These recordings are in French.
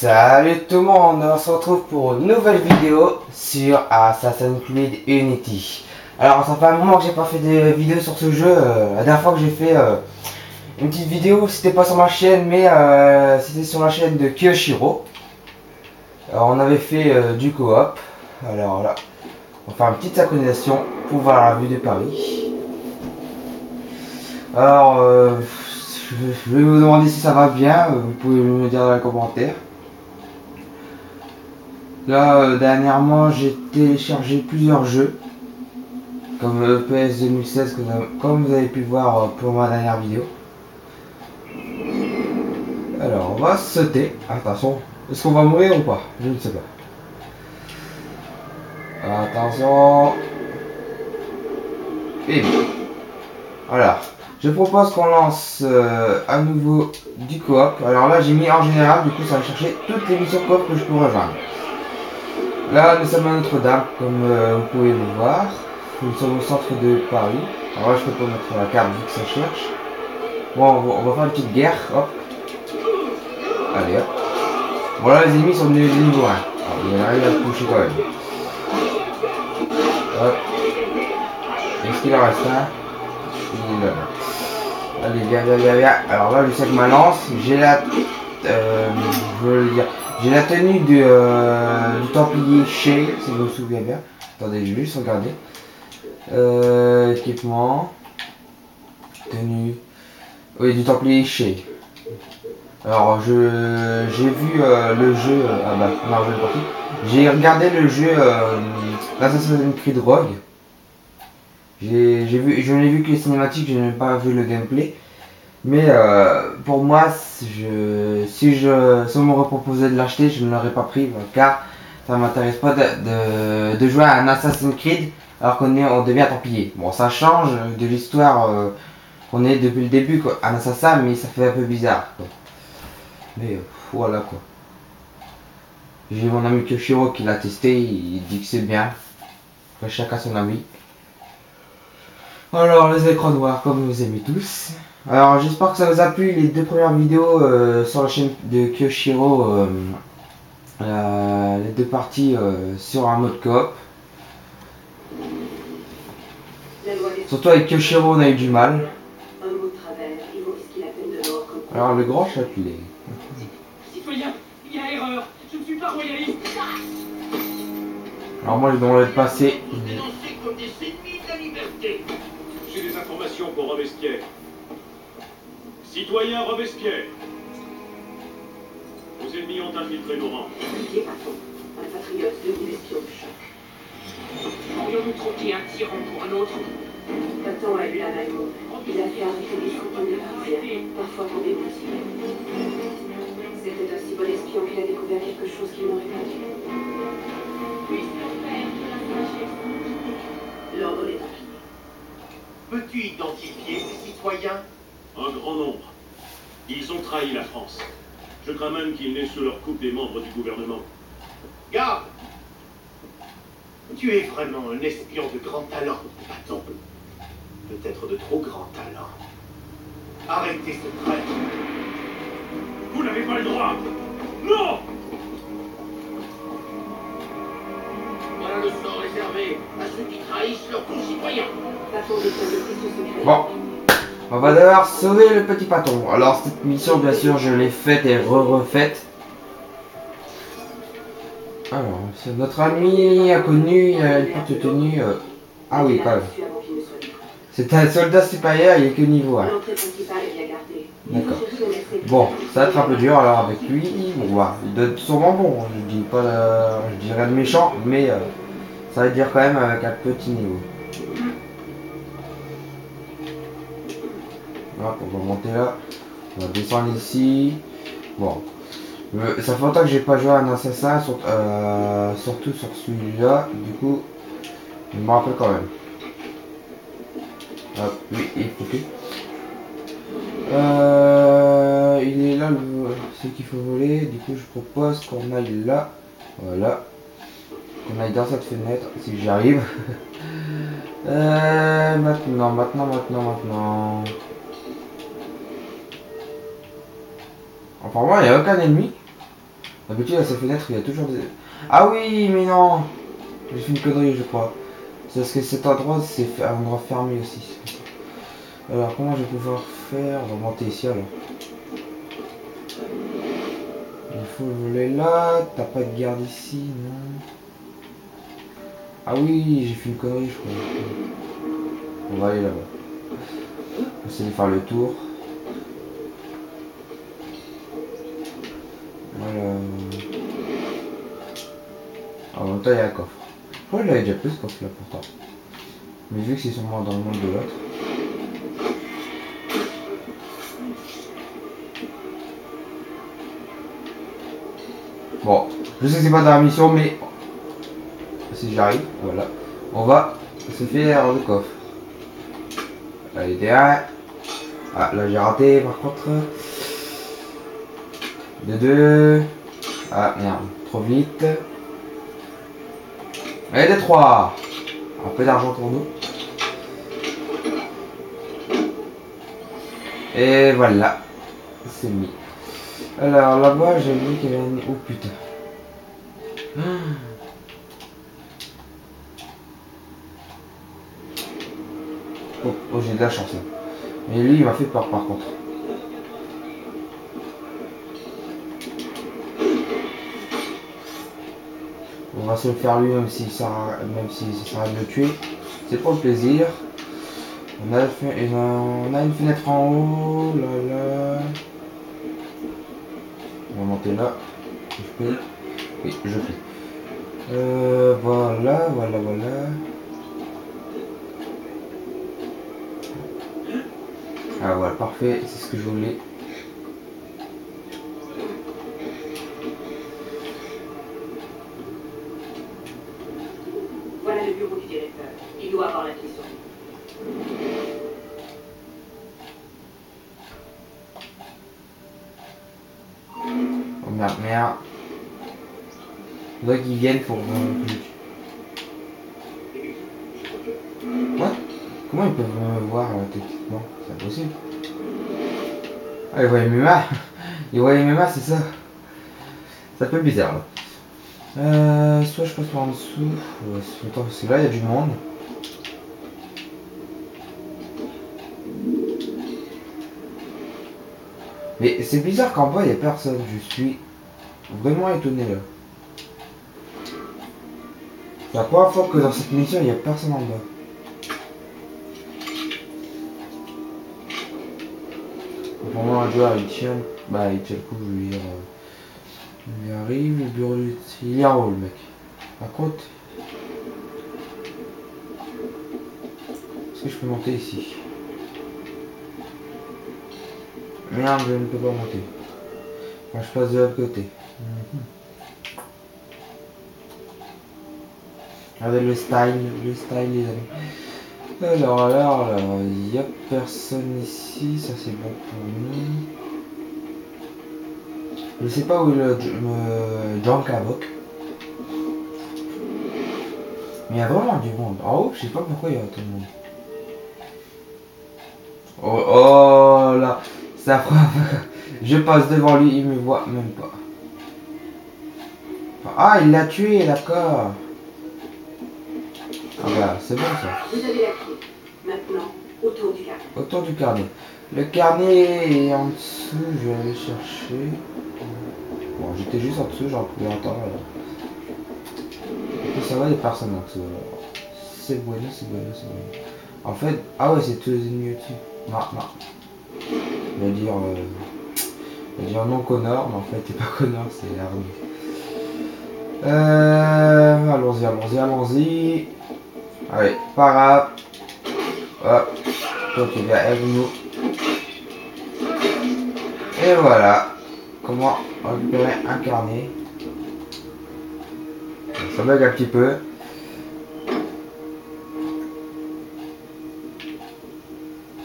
Salut tout le monde, on se retrouve pour une nouvelle vidéo sur Assassin's Creed Unity. Alors ça fait un moment que j'ai pas fait de vidéo sur ce jeu. La dernière fois que j'ai fait une petite vidéo, c'était pas sur ma chaîne, mais c'était sur la chaîne de Kyoshiro. Alors, on avait fait du coop. Alors là, on va faire une petite synchronisation pour voir la vue de Paris. Alors, je vais vous demander si ça va bien, vous pouvez me dire dans les commentaires. Là, dernièrement, j'ai téléchargé plusieurs jeux, comme EPS 2016, comme vous avez pu voir pour ma dernière vidéo. Alors, on va sauter. Attention, est-ce qu'on va mourir ou pas? Je ne sais pas. Attention. Et voilà. Je propose qu'on lance à nouveau du coop. Alors là, j'ai mis en général, du coup, ça va chercher toutes les missions coop que je peux rejoindre. Là, nous sommes à Notre-Dame, comme vous pouvez le voir. Nous sommes au centre de Paris. Alors là, je peux pas mettre la carte vu que ça cherche. Bon, on va faire une petite guerre. Hop. Allez, hop. Voilà, les ennemis sont de niveau 1. Alors, il arrive à se toucher quand même. Hop. Est-ce qu'il en reste un? Il est là. Allez, viens. Alors là, je sais que ma lance, j'ai la... je veux le dire... J'ai la tenue du Templier Shale, si je me souviens bien. Attendez, je vais juste regarder. Équipement. Tenue. Oui, du Templier Shale. Alors, j'ai vu le jeu. Ah bah, non, je l'ai pas fait. J'ai regardé le jeu Assassin's Creed Rogue. Je n'ai vu que les cinématiques, je n'ai pas vu le gameplay. Mais pour moi, si on m'aurait proposé de l'acheter, je ne l'aurais pas pris car ça ne m'intéresse pas de jouer à un Assassin's Creed alors on devient Templier. Bon, ça change de l'histoire qu'on est depuis le début, quoi, un assassin, mais ça fait un peu bizarre, quoi. Mais voilà quoi. J'ai mon ami Kyoshiro qui l'a testé, il dit que c'est bien. Après, chacun son avis. Alors, les écrans noirs, comme vous aimez tous. Alors, j'espère que ça vous a plu les deux premières vidéos sur la chaîne de Kyoshiro. Les deux parties sur un mode coop. Surtout avec Kyoshiro, on a eu du mal. Alors, le grand chapelet. Citoyen, il y a erreur. Je ne suis pas royaliste. Alors, moi, je devrais le passer. Dénoncés comme des ennemis de la liberté. J'ai des informations pour Robespierre. Citoyen Robespierre, vos ennemis ont infiltré nos rangs. N'oubliez pas, un patriote devenu espion de choc. Aurions-nous troqué un tyran pour un autre? Nathan a eu la même mot. Il a fait arrêter des centaines de Parisiens, parfois pour des motifs. C'était un si bon espion qu'il a découvert quelque chose qu'il n'aurait pas dû. L'ordre des Templiers. Peux-tu identifier ces citoyens? Un grand nombre. Ils ont trahi la France. Je crains même qu'ils n'aient sous leur coupe des membres du gouvernement. Garde! Tu es vraiment un espion de grand talent, Patton. Peut-être de trop grand talent. Arrêtez ce traître. Vous n'avez pas le droit. Non! Voilà le sort réservé à ceux qui trahissent leurs concitoyens. Patton détient de précieux secrets. Bon. On va devoir sauver le petit Patton. Alors cette mission, bien sûr, je l'ai faite et refaite. Alors, c'est notre ami inconnu, il a une petite tenue. Ah oui, quand même. C'est un soldat supérieur, il est que niveau 1. D'accord. Bon, ça va être un peu dur alors avec lui. Bon, bah, il doit être sûrement bon. Je dis pas, je dirais de méchant, mais ça veut dire quand même avec un petit niveau. Hop, on va monter là, on va descendre ici. Bon, ça fait longtemps que j'ai pas joué à un assassin, surtout sur celui-là. Du coup, je me rappelle quand même. Hop, oui, il est foutu. Il est là, ce qu'il faut voler. Du coup, je propose qu'on aille là. Voilà. Qu'on aille dans cette fenêtre, si j'y arrive. Maintenant. Enfin, moi, il n'y a aucun ennemi. D'habitude à sa fenêtre il y a toujours des... Ah oui mais non. J'ai fait une connerie je crois. C'est parce que cet endroit c'est un endroit fermé aussi. Alors comment je vais pouvoir faire? On va monter ici alors. Il faut voler là. T'as pas de garde ici, non? Ah oui, j'ai fait une connerie je crois. On va aller là-bas. On va essayer de faire le tour. Voilà. En même temps il y a un coffre. Je crois que je l'avais déjà pris ce coffre là pourtant. Mais vu que c'est sûrement dans le monde de l'autre. Bon, je sais que c'est pas dans la mission, mais si j'arrive, voilà. On va se faire le coffre. Allez, derrière. Ah, là j'ai raté par contre. De 2. Ah merde, trop vite. Allez, de 3. Un peu d'argent pour nous. Et voilà. C'est mis. Alors là-bas, j'ai vu qu'il y avait un... Oh putain. Oh, j'ai de la chance là. Mais lui, il m'a fait peur par contre. On va se le faire lui même si ça sert à le tuer. C'est pour le plaisir. On a une fenêtre en haut. Là, là. On va monter là. Je peux. Oui, je peux. Voilà. Ah voilà, parfait, c'est ce que je voulais. Voilà le bureau du directeur. Il doit avoir la clé sur lui. Oh merde. Il faudrait qu'ils viennent pour... What? Comment ils peuvent me voir techniquement? C'est impossible. Ah, ils voient mes mains. Ils voient mes mains, c'est ça. C'est un peu bizarre là. Soit je passe par en dessous. Attends, parce que là il y a du monde. Mais c'est bizarre qu'en bas il n'y a personne. Je suis vraiment étonné là. C'est la première fois que dans cette mission il n'y a personne en bas. Pour moi un joueur il tient. Bah il tient le coup, je veux dire. Il arrive, le bureau du... Il est en haut le mec. Par contre... Est-ce que je peux monter ici? Merde, je ne peux pas monter. Quand je passe de l'autre côté. Regardez le style les amis. Alors, il n'y a personne ici, ça c'est bon pour nous. Je sais pas où est le Drunk Havoc. Mais il y a vraiment du monde. En haut, je sais pas pourquoi il y a autant de monde. Oh là, ça frappe. Je passe devant lui, il me voit même pas. Ah, il l'a tué, d'accord. Ah bah, c'est bon ça. Vous avez la clé. Maintenant, autour du carnet. Autour du carnet. Le carnet est en dessous, je vais aller chercher. Bon, j'étais juste en dessous, j'en pouvais entendre. Et ça va, il y a personne en dessous. C'est bueno. En fait, ah ouais, c'est tous les ennemis au-dessus. Non. Il va dire non Connor, mais en fait, t'es pas Connor, c'est Arnaud. Allons-y. Allez, para. Hop. Toi, tu viens avec nous. Et voilà. Comment récupérer un carnet. Ça bug un petit peu.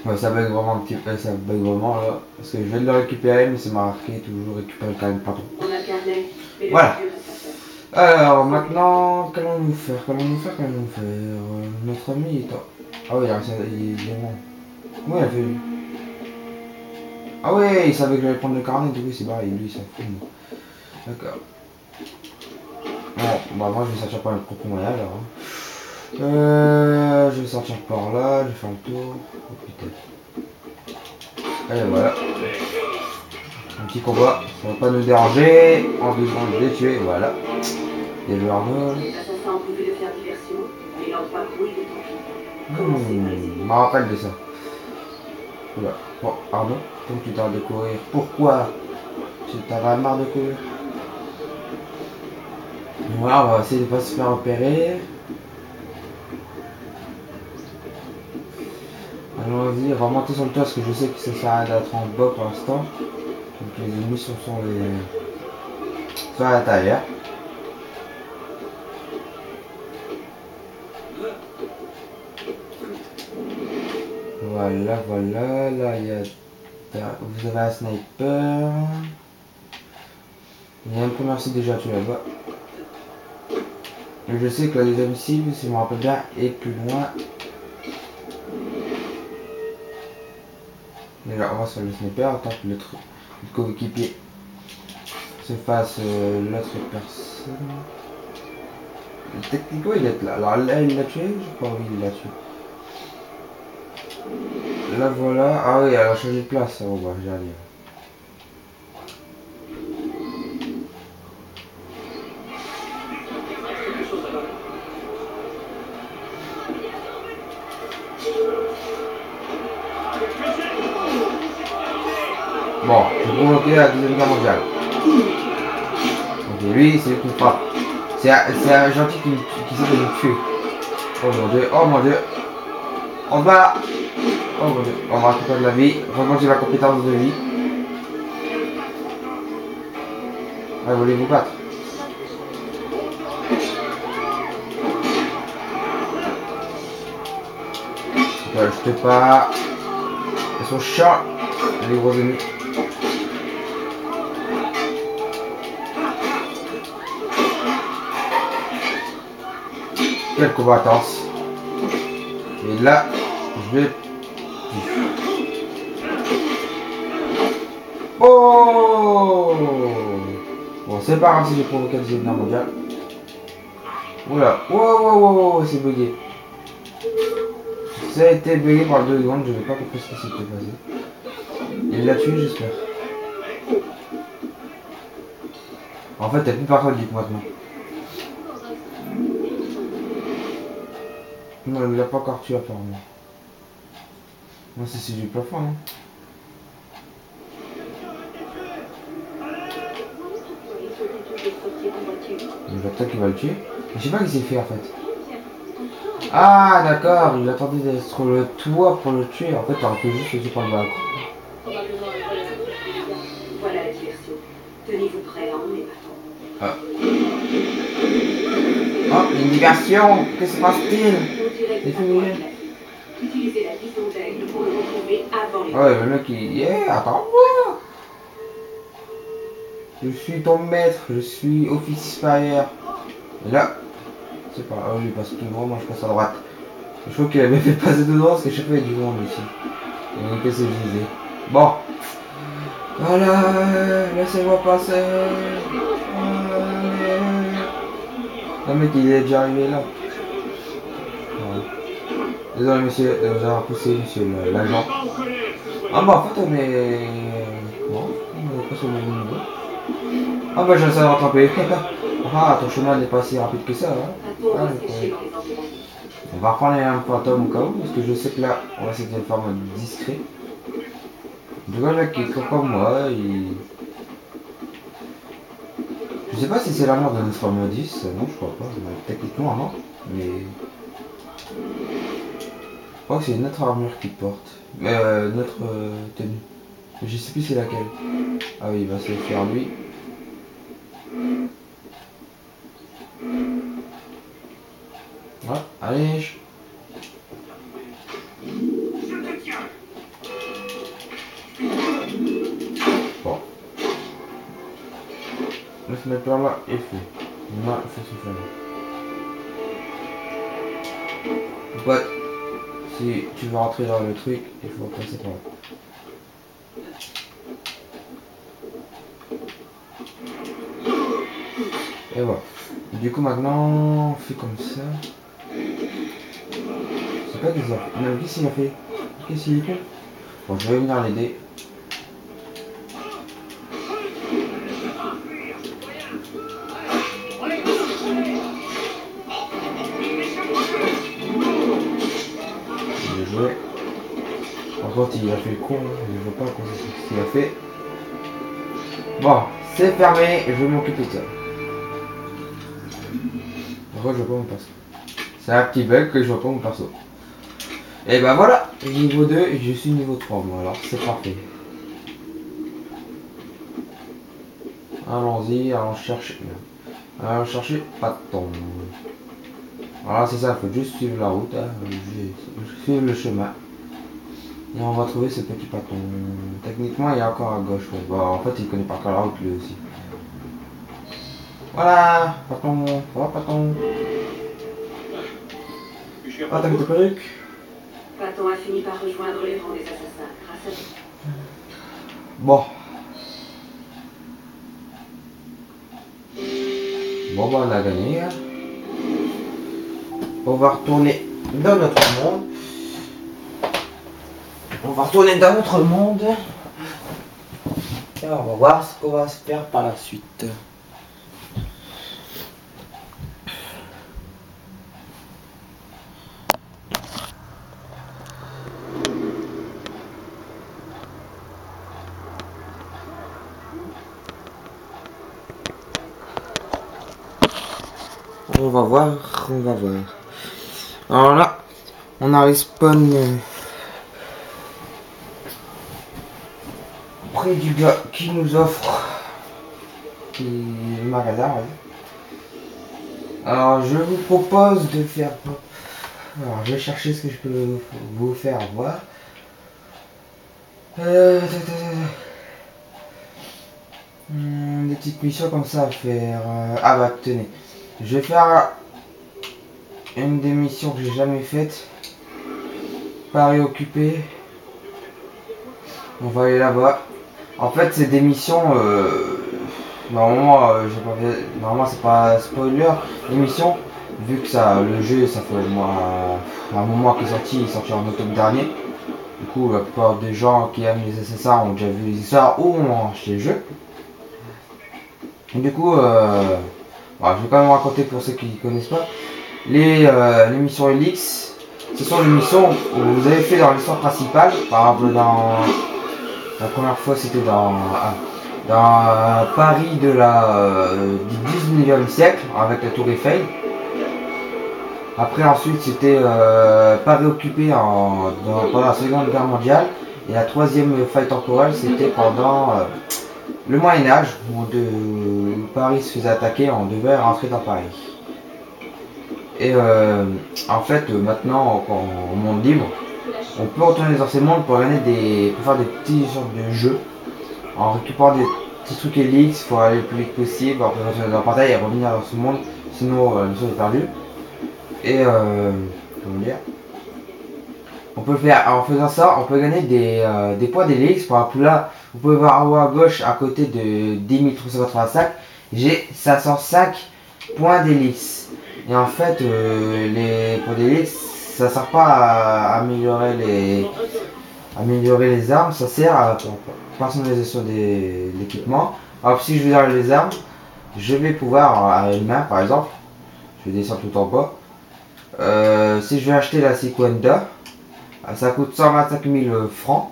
Ouais, ça bug vraiment un petit peu, ça bug vraiment là. Parce que je viens de le récupérer, mais c'est marqué toujours récupérer le carnet, pardon. On a le carnet. Et le Voilà. vieux reste à faire. Alors maintenant, qu'allons-nous faire? Notre ami est en... Ah oui, il est vraiment... Comment il a fait? Ah ouais, il savait que j'allais prendre le carnet, du coup c'est pareil, lui il s'en fout. D'accord. Bon, bah moi je vais sortir par mes propres moyens alors. Je vais sortir par là, je vais faire le tour. Oh putain. Et voilà. Un petit combat, ça va pas nous déranger. En 2 secondes, je l'ai tué, voilà. Des joueurs Arnold. Les assassins ont prévu de faire diversion, mais leur pas grouille de tant pis. Je me rappelle de ça. Oula. Bon, Arnaud, donc tu t'arrêtes de courir. Pourquoi tu t'avais marre de courir? Voilà, on va essayer de pas se faire repérer. Allons-y, on va monter sur le toit parce que je sais que ça sert à rien d'être en bas pour l'instant. Donc les ennemis sont à l'intérieur. Voilà, voilà, là il y a... Vous avez un sniper. Il y a un commerçant déjà tué là-bas. Je sais que la deuxième cible, si je me rappelle bien, est plus loin. Déjà, on va sur le sniper, tant que l'autre coéquipier se fasse l'autre personne. Techniquement, il est là. Alors là, il l'a tué, je crois, oui, il l'a tué. Là, voilà. Ah oui, elle a changé de place. Oh, bah, j'ai allé. Bon, je vais provoquer la Deuxième Guerre mondiale. Ok, lui, c'est lui qui me frappe. C'est un gentil qui essaie de me tuer. Oh mon dieu, oh mon dieu. On se bat là. Oh mon dieu, on va récupérer de la vie. Vraiment, j'ai la compétence de vie. Ah, voulez vous battre? Je te pas. Ils sont chiants, les gros ennemis. Quelle combattance. Et là, je vais... Oh! Bon, c'est pas grave si j'ai provoqué la Deuxième Guerre mondiale. Oula, wow, c'est bugué. Ça a été bugué par 2 secondes, je n'ai pas compris ce qui s'était passé. Il l'a tué, j'espère. En fait, il n'y a plus personne du coup maintenant. Non, il l'a pas encore tué apparemment. Moi, c'est du plafond. Hein. J'attends qu'il va le tuer. Je sais pas ce qu'il s'est fait en fait. Ah d'accord, il attendait d'être sur le toit pour le tuer. En fait, il aurait pu juste le tuer par le balcon. Voilà la diversion. Tenez-vous prêts à emmener Ah. Oh, une diversion. Que se passe-t-il? Utilisez la vision d'aigle pour le retrouver avant les... Ouais, le mec il... Yeah, attends-moi. Je suis ton maître, je suis officier supérieur. Et là, c'est pas là, lui il passe tout droit, moi je passe à droite. Je crois qu'il avait fait passer tout droit parce que chaque fois il y a du monde ici. Et qu'est-ce que je disais? Bon. Voilà, laissez-moi passer. Le mec il est déjà arrivé là. Voilà. Désolé monsieur de vous avoir poussé monsieur l'agent. Ah bah en fait on est... Bon, on est pas sur le même niveau. Ah bah j'essaie de rattraper. Ah ton chemin n'est pas si rapide que ça hein. Ah, on va reprendre un fantôme au cas où parce que je sais que là on va essayer de faire en mode discret. Je vois là qui est comme moi, je sais pas si c'est la mort de notre armure 10, non je crois pas, techniquement non, mais... Je crois que c'est notre armure qu'il porte, notre tenue. Je sais plus c'est laquelle. Ah oui, il va se faire lui. Voilà, allez. Bon. Le sniper là est fait. Là, il faut se faire. Pote, si tu veux rentrer dans le truc, il faut passer par là. Et voilà. Du coup maintenant on fait comme ça. C'est pas des affaires. Mais qu'est-ce qu'il a fait? Qu'est-ce qu'il est con? Bon, je vais venir l'aider. Bien joué. Par contre il a fait le con, je ne vois pas ce qu'il a fait. Bon, c'est fermé, je vais m'occuper de ça. Pourquoi je vois pas mon perso? C'est un petit bug que je vois pas mon perso. Et ben voilà, niveau 2 et je suis niveau 3 moi, alors c'est parfait. Allons-y, allons chercher. Allons chercher Paton. Voilà, c'est ça, il faut juste suivre la route, hein. Suivre le chemin. Et on va trouver ce petit Paton. Techniquement, il est encore à gauche. Ouais. Bon, en fait, il connaît pas encore la route lui aussi. Voilà, Paton, ça va Paton? Ah, t'as mis ta perruque? Paton a fini par rejoindre les rangs des assassins grâce à vous. Bon. Bon, bah, on a gagné. Hein. On va retourner dans notre monde. On va retourner dans notre monde. Et on va voir ce qu'on va se faire par la suite. On va voir, on va voir. Alors là, on a respawn près du gars qui nous offre le magasin. Ouais. Alors je vous propose de faire... Alors je vais chercher ce que je peux vous faire voir. Des petites missions comme ça à faire. Ah bah tenez. Je vais faire une des missions que j'ai jamais faites. Paris occupé. On va aller là-bas. En fait c'est des missions normalement j'ai pas fait. Normalement c'est pas spoiler l'émission. Vu que ça le jeu ça fait un moment qu'il est sorti, il est sorti en octobre dernier. Du coup la plupart des gens qui aiment les SSA ont déjà vu les histoires ou ont acheté le jeu. Du coup alors, je vais quand même raconter pour ceux qui ne connaissent pas. Les missions Elix, ce sont les missions que vous avez fait dans l'histoire principale. Par exemple, dans la première fois, c'était dans Paris du 19e siècle, avec la Tour Eiffel. Après, ensuite, c'était Paris occupé pendant la Seconde Guerre mondiale. Et la troisième faille temporelle, c'était pendant le Moyen-Âge, où Paris se faisait attaquer, on devait rentrer dans Paris. Et en fait, maintenant, au monde libre, on peut retourner dans ces mondes pour faire des petits sortes de jeux. En récupérant des petits trucs Elix, il faut aller le plus vite possible, après retourner dans la portail et revenir dans ce monde, sinon la mission est perdue. Et comment dire, on peut le faire en faisant ça, on peut gagner des points d'Elix. Par exemple là, vous pouvez voir en haut à gauche à côté de 10 385, j'ai 505 points d'Elix. Et en fait les points d'Elix ça sert pas à améliorer les armes, ça sert à la personnalisation de l'équipement. Alors si je veux dans les armes, je vais pouvoir à une main par exemple, je vais descendre tout en bas. Si je vais acheter la Sequenda, ça coûte 125 000 francs.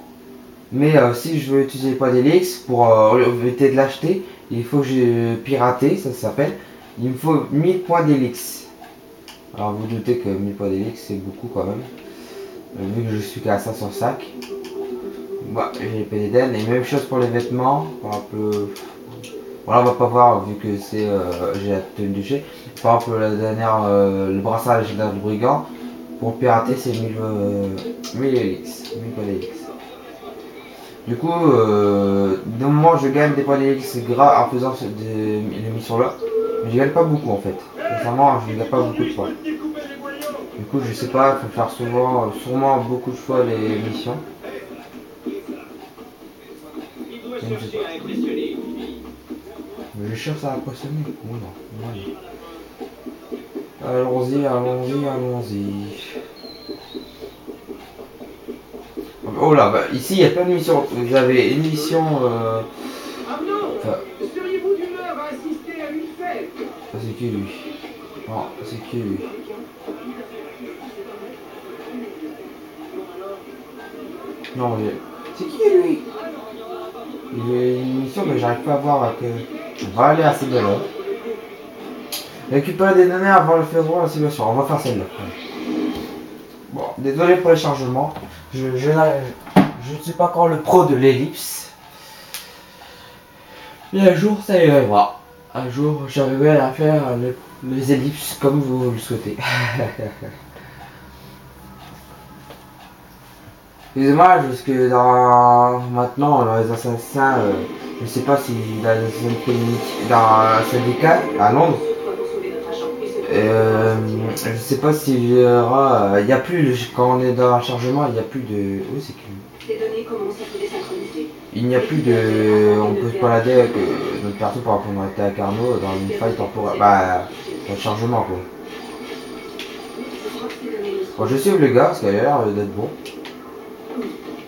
Mais si je veux utiliser les points d'Elix pour éviter de l'acheter, il faut que je pirater, ça s'appelle. Il me faut 1000 points d'Elix. Alors vous doutez que 1000 points d'Elix c'est beaucoup quand même. Vu que je suis qu'à 505. Bah, j'ai les PDDN et même chose pour les vêtements. Par exemple, voilà, on va pas voir vu que c'est j'ai la tenue du chez. Par exemple la dernière, le brassard légendaire du brigand. Pour pirater c'est 1000 Elix, 1000 points d'Elix. Du coup, d'un moment je gagne des points d'Elix en faisant les missions là. Mais je gagne pas beaucoup en fait. Sincèrement, je gagne pas beaucoup de points. Du coup, je sais pas, il faut faire sûrement beaucoup de fois les missions. Je cherche à impressionner. Oui, non. Voilà. Allons-y, allons-y, allons-y. Oh là, bah, ici il y a plein de missions. Vous avez une mission. Enfin, seriez-vous d'humeur à assister à une fête? c'est qui lui? Non, c'est qui lui? Non, c'est qui lui? Il y a une mission mais j'arrive pas à voir que. On va aller à cette là. Récupérer des données avant le février la simulation. On va faire celle-là. Bon, désolé pour les chargements. Je ne suis pas encore le pro de l'ellipse. Mais un jour ça y arrivera. Un jour j'arriverai à faire les ellipses comme vous le souhaitez. Excusez-moi, parce que maintenant, dans les assassins, je sais pas si dans le syndicat à Londres, je sais pas s'il y aura, il n'y a plus, quand on est dans un chargement, il n'y a plus de, oui c'est que, Les données commencent à se désynchroniser. il n'y a plus de, on peut se balader avec notre perso par exemple on était à Carnot dans une faille temporaire, bah, dans le chargement quoi. Bon, je sais le gars, parce qu'il a l'air d'être bon.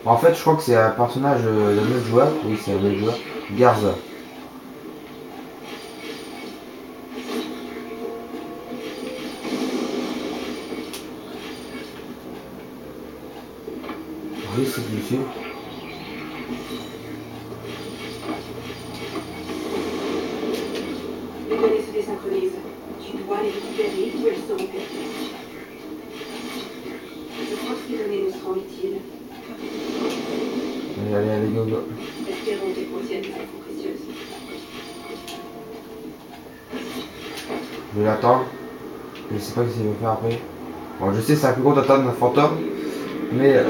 En fait, je crois que c'est un personnage d'un autre joueur. Oui, c'est un autre joueur. Garza. Oui, c'est dessus. Les données se désynchronisent. Tu dois les récupérer ou elles seront perdues. Je crois que ces données nous seront utiles. Allez, allez, allez, go, go. Espérons qu'elles contiennent des infos précieuses. Je vais l'attendre. Je sais pas ce qu'il va faire après. Bon, je sais que c'est un plus gros d'attendre un fantôme. Mais... Attends,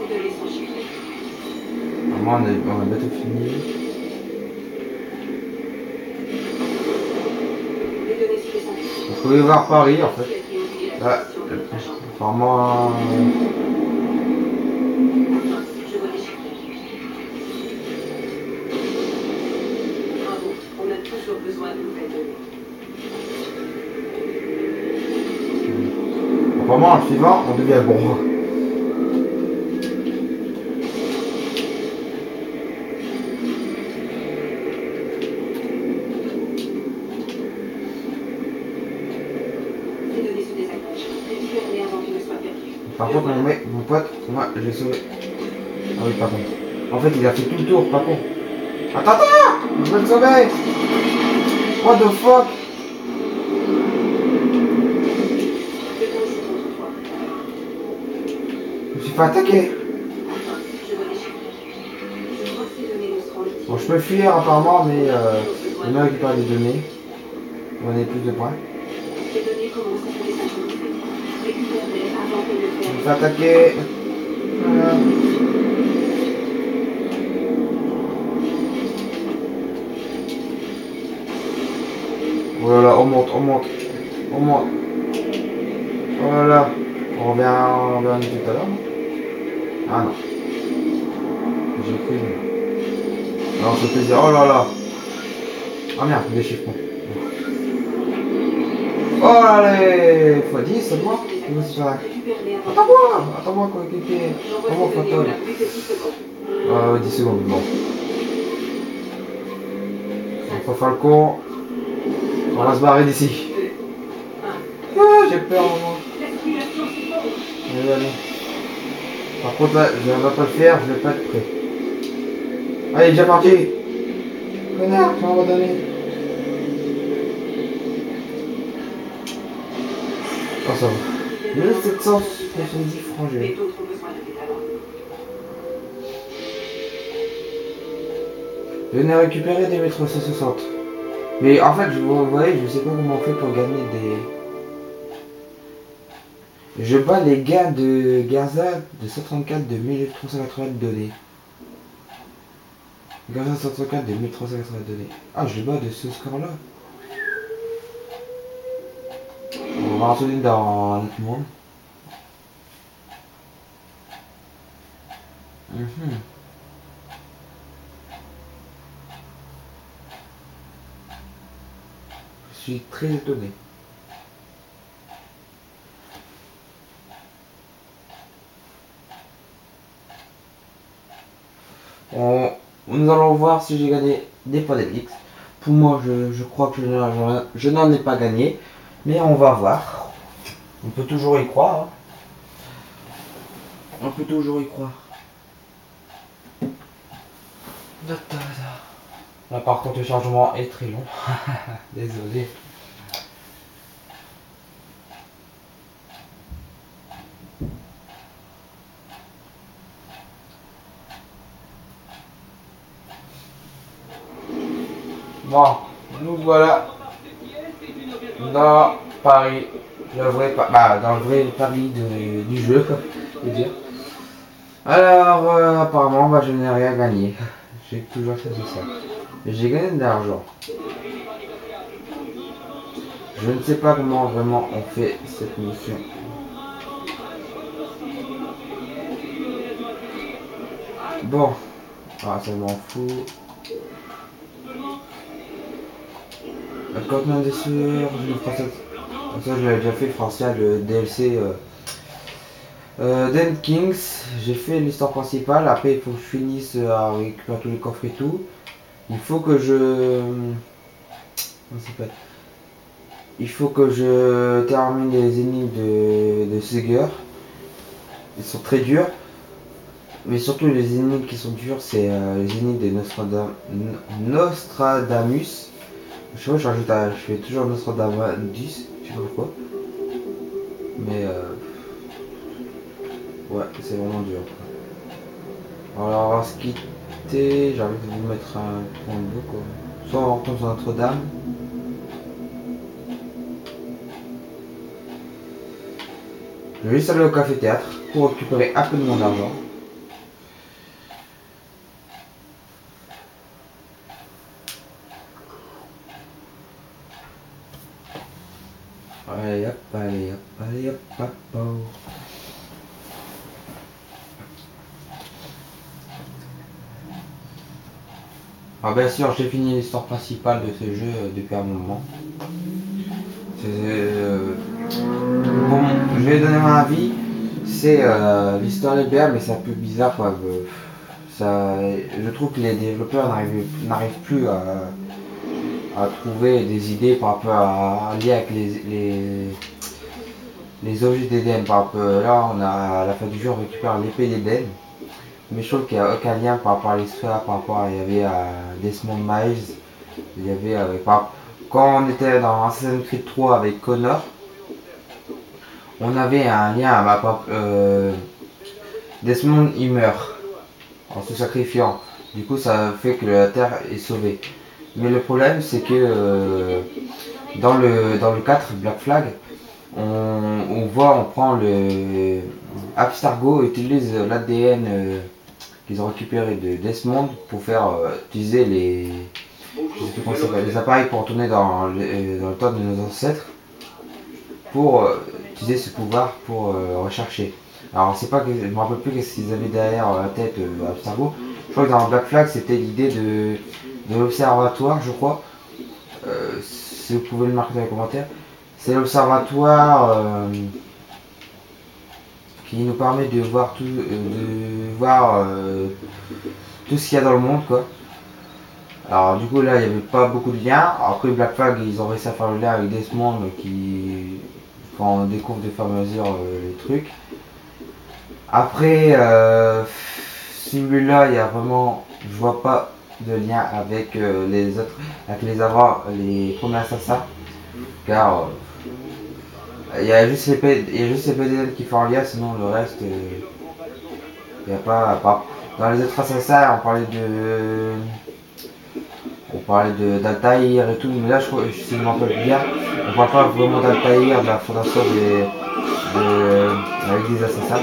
ces données sont chiffrées. Normalement, on a bientôt fini. Les données se désynchronisent. Vous pouvez voir Paris en fait. Là, apparemment... Je vois les chiffres. Bravo, on a toujours besoin de nouvelles données. Apparemment, le suivant, on devient bon. Les données se désaccrochent. Récupère-les avant qu'ils ne soient perdus. Par contre, mon pote, moi, je l'ai sauvé. Ah oui, par contre. En fait, il a fait tout le tour, pas con. Attends, attends! Je vais le sauver! What the fuck? Le temps c'est contre toi. Je me suis fait attaquer. Je vois les chiffres. Je crois que ces données nous seront utiles. Bon, je peux fuir apparemment, mais on a récupéré des données. On a plus de points. Les données commencent à se désynchroniser. Récupère-les avant qu'elles ne Je me perdent. fais attaquer. Voilà. Oh là là, on monte, on monte. On monte. Oh là là. On revient tout à l'heure. Ah non. J'ai cru. Non, c'est plaisir. Oh là là. Ah merde, déchiffrement. Oh allez, x10, c'est moi. Récupère-les avant. Attends-moi, coéquipier. J'envoie Attends-moi, ces données fantôme. au lab plus que 10 secondes. 10 secondes, bon. On va faire le con. On va se barrer d'ici. Ah, j'ai peur, moi. L'aspiration, c'est bon. Allez, allez. Par contre, là, je ne vais pas le faire, je vais pas être prêt. Allez, déjà parti. Connard, tu m'as abandonné. Oh, ça va. 1770 francs, Mais j'ai. d'autres ont besoin de tes talents. Venez récupérer des mètres 160. Mais en fait, vous voyez, je sais pas comment on fait pour gagner des... Je bats les gars de Garza de 134 de 1380 données. Garza 134 de 1380 données. Ah, je les bats de ce score-là. On va retourner dans notre monde. suis très étonné. Nous allons voir si j'ai gagné des points d'X. Pour moi, je crois que je n'en ai pas gagné. Mais on va voir. On peut toujours y croire. Hein. On peut toujours y croire. Là par contre le chargement est très long. Désolé. Bon, nous voilà dans Paris, le vrai, dans le vrai Paris du jeu, je veux dire. Alors, apparemment, je n'ai rien gagné. J'ai toujours fait ça. J'ai gagné de l'argent. Je ne sais pas comment vraiment on fait cette mission. Bon, ça m'en fout. Le contenant des sueurs, ça je l'avais déjà fait, français, le DLC Den Kings. J'ai fait l'histoire principale, après il faut que je finisse à récupérer tous les coffres et tout. Il faut que il faut que je termine les énigmes de Seeger. Ils sont très durs. Mais surtout les énigmes qui sont dures, c'est les énigmes de Nostradamus. Je sais pas, je fais toujours Nostradamus, je sais pas pourquoi. Mais ouais, c'est vraiment dur. Alors on va se quitter, j'ai envie de vous mettre un point de vue quoi. Soit on retourne sur Notre-Dame. Je vais juste aller au café théâtre pour récupérer un peu de mon argent. Allez hop, allez hop, allez hop, hop, hop. Alors bien sûr, j'ai fini l'histoire principale de ce jeu depuis un moment. Bon, je vais donner mon avis. C'est l'histoire est bien, mais c'est un peu bizarre quoi. Je trouve que les développeurs n'arrivent plus à trouver des idées par rapport à lier avec les objets d'Eden. Par rapport là, on a à la fin du jeu on récupère l'épée d'Eden. Mais je trouve qu'il n'y a aucun lien par rapport à l'histoire, par rapport à il y avait Desmond Miles, il y avait quand on était dans Assassin's Creed 3 avec Connor, on avait un lien Desmond il meurt en se sacrifiant. Du coup ça fait que la Terre est sauvée. Mais le problème c'est que dans le 4 Black Flag, on prend le Abstergo utilise l'ADN qu'ils ont récupéré de Desmond pour faire utiliser les appareils pour retourner dans le temps de nos ancêtres pour utiliser ce pouvoir pour rechercher. Alors c'est pas que je me rappelle plus qu'est-ce qu'ils avaient derrière la tête Abstergo. Je crois que dans Black Flag c'était l'idée de l'observatoire, je crois. Si vous pouvez le marquer dans les commentaires, c'est l'observatoire qui nous permet de voir tout ce qu'il y a dans le monde quoi. Alors du coup là il n'y avait pas beaucoup de liens. Après Black Flag ils ont réussi à faire le lien avec Desmond qui quand on découvre des fur et à mesure les trucs. Après celui-là il y a vraiment, je vois pas de lien avec les autres, avec les premiers assassins, car il y a juste les PDL qui font un lien, sinon le reste il n'y a pas. Dans les autres assassins on parlait d'Altaïr et tout, mais là je crois, si je me rappelle bien, on parle pas vraiment d'Altaïr, de la fondation avec des assassins.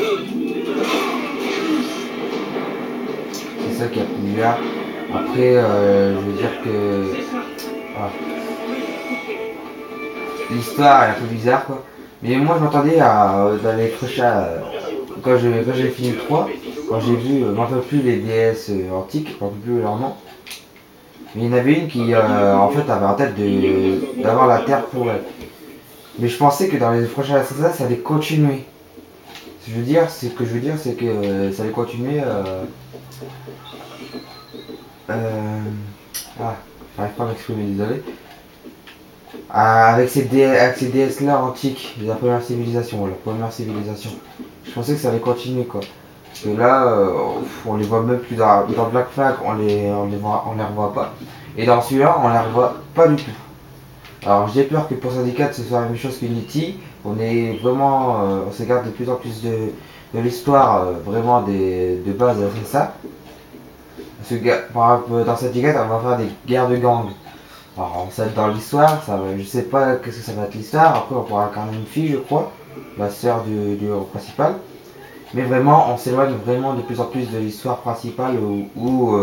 C'est ça qui a plus bien. Après je veux dire que voilà. L'histoire est un peu bizarre quoi. Mais moi je m'attendais à dans les prochains quand j'ai fini le 3, quand j'ai vu, je m'en rappelle plus les DS antiques, je m'en rappelle plus leur nom. Mais il y en avait une qui en fait avait en tête d'avoir la Terre pour elle. Mais je pensais que dans les prochains Assassin's ça allait continuer. Ce que je veux dire, c'est que ça allait continuer. J'arrive pas à m'exprimer, désolé. Avec ces DS là antiques, de la première civilisation, Je pensais que ça allait continuer quoi. Parce que là, on les voit même plus dans Black Flag, on les revoit pas. Et dans celui-là, on les revoit pas du tout. Alors j'ai peur que pour Syndicate ce soit la même chose qu'Unity. On est vraiment, on s'écarte de plus en plus de l'histoire, vraiment de base c'est ça. Parce que par exemple, dans Syndicate, on va faire des guerres de gangs. Alors ça va être dans l'histoire, je sais pas qu'est-ce que ça va être l'histoire. Après on pourra incarner une fille, je crois, la sœur du héros principal. Mais vraiment, on s'éloigne vraiment de plus en plus de l'histoire principale où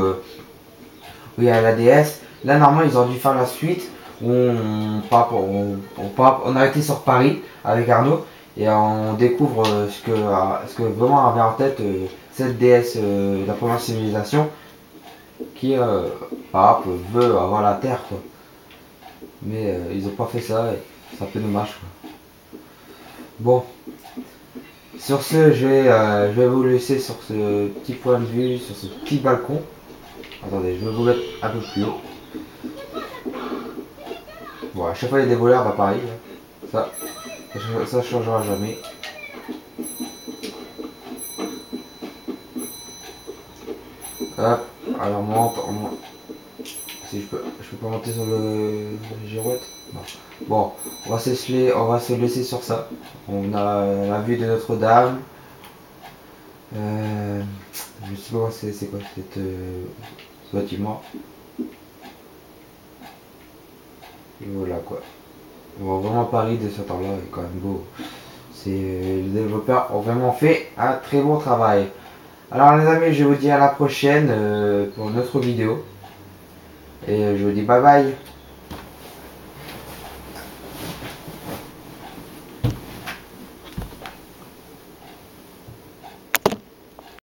il y a la DS. Là, normalement, ils ont dû faire la suite où on a été sur Paris avec Arnaud et on découvre ce que vraiment avait en tête cette déesse de la première civilisation qui par exemple, veut avoir la Terre quoi. Mais ils ont pas fait ça et c'est un peu dommage quoi. Bon, sur ce je vais vous laisser sur ce petit point de vue, sur ce petit balcon. Attendez, je vais vous mettre un peu plus haut. Bon, à chaque fois il y a des voleurs dans Paris. Ça changera jamais. Hop, alors on monte. Si je peux pas monter sur le girouette. Non. Bon, on va se laisser sur ça. On a la vue de Notre-Dame. Je sais pas c'est quoi ce bâtiment. Et voilà quoi. Bon, vraiment Paris de ce temps-là est quand même beau. Les développeurs ont vraiment fait un très bon travail. Alors les amis, je vous dis à la prochaine pour une autre vidéo. Et je vous dis bye bye.